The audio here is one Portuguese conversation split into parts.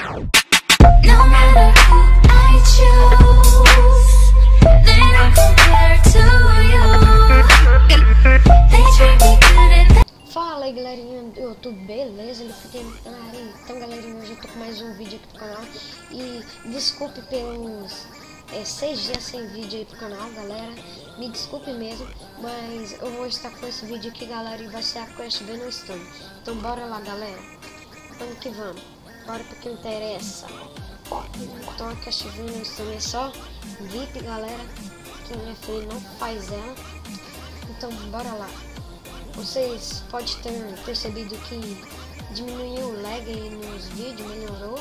No matter who I choose, they don't compare to you. They treat me good and Fala aí, galerinha do YouTube, beleza? Ele fica aí. Então, galerinha, hoje eu tô com mais um vídeo aqui pro canal. E desculpe pelos 6 dias sem vídeo aí pro canal, galera. Me desculpe mesmo, mas eu vou estar com esse vídeo aqui, galera, e vai ser a Quest Venustone. Então, bora lá, galera. Vamos que vamos. Bora pro que interessa. Então, a Quest Venustone é só VIP, galera. Quem é feio não faz ela. Então, bora lá. Vocês podem ter percebido que diminuiu o lag aí nos vídeos, melhorou.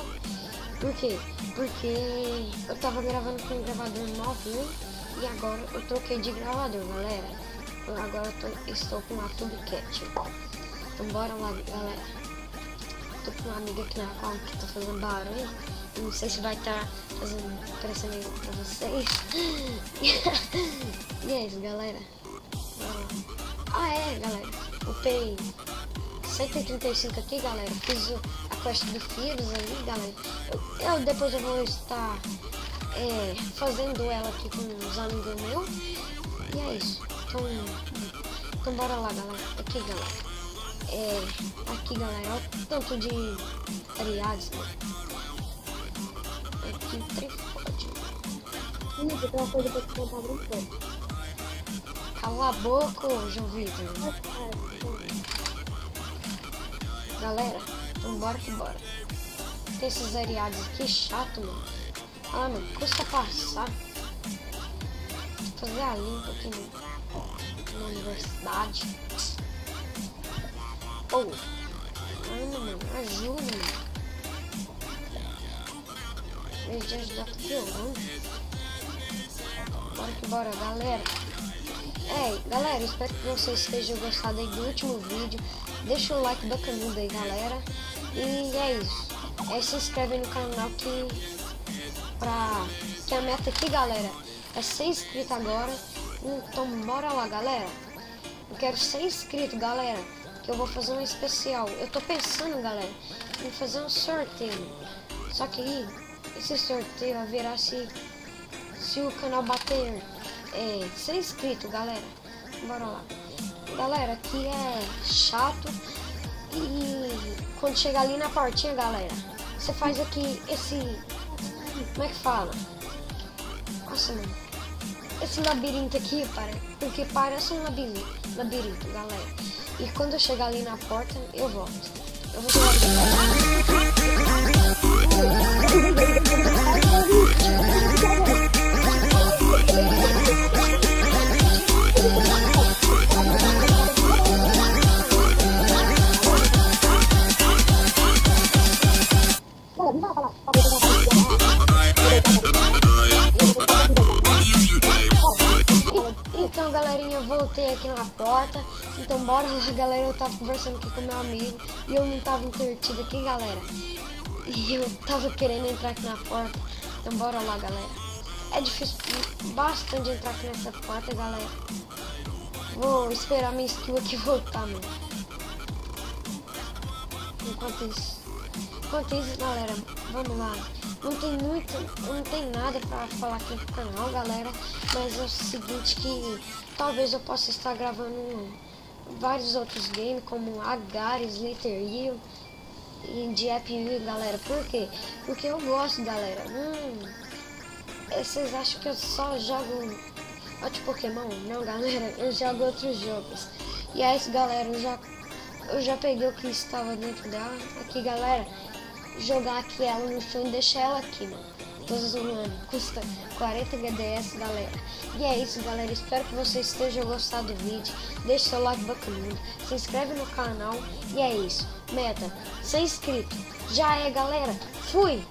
Por quê? Porque eu tava gravando com um gravador novinho e agora eu troquei de gravador, galera. Agora eu estou com uma Tubecat. Então bora lá, galera. Tô com uma amiga aqui na qual que tá fazendo barulho. Eu não sei se vai estar aparecendo aí pra vocês. E é isso, galera. Galera, upei 135 aqui, galera. Fiz a quest do Fibs ali, galera. Depois eu vou estar fazendo ela aqui com uns amigos meus. E é isso. Então bora lá, galera. Aqui, galera. Aqui, galera. Olha o tanto de aliados, né? Aqui, trifode. Tem uma coisa pra te contar brincando. Cala a boca, João Vitor. Galera, então bora que bora. Tem esses ariados aqui, chato, mano. Ah, mano, custa passar. Vou fazer a limpa aqui na universidade. Mano, ajuda, mano. Em vez de ajudar, tá piorando. Bora que bora, galera. Galera, espero que vocês estejam gostando aí do último vídeo. Deixa o like bacanudo aí, galera. E é isso. Se inscreve no canal que a meta aqui, galera, é ser inscrito agora. Então bora lá, galera. Eu quero ser inscrito, galera, que eu vou fazer um especial. Eu tô pensando, galera, em fazer um sorteio. Só que aí, esse sorteio vai virar se o canal bater 100 inscritos, galera. Bora lá. Galera, aqui é chato. E quando chegar ali na portinha, galera, você faz aqui esse... Como é que fala? Nossa, mano. Esse labirinto aqui, porque parece um labirinto, galera. E quando eu chegar ali na porta, eu volto. Eu vou chegar Então, galerinha, eu voltei aqui na porta. Então bora lá, galera. Eu tava conversando aqui com meu amigo e eu não tava entretido aqui, galera. E eu tava querendo entrar aqui na porta. Então bora lá, galera. É difícil bastante entrar aqui nessa porta, galera. Vou esperar minha skill aqui voltar, mano. Enquanto isso, galera, vamos lá. Não tem nada pra falar aqui no canal, galera. Mas é o seguinte, que talvez eu possa estar gravando vários outros games, como Agares, Slither e de APU, galera. Por quê? Porque eu gosto, galera. Vocês acham que eu só jogo outro Pokémon? Não, galera, eu jogo outros jogos. E é isso, galera, eu já peguei o que estava dentro dela. Aqui, galera, jogar aqui ela no chão e deixar ela aqui, mano. Tô zoando, custa 40 GDS, galera. E é isso, galera, espero que vocês estejam gostando do vídeo. Deixe seu like bacanudo, se inscreve no canal. E é isso, meta 100 inscritos. Já é, galera, fui!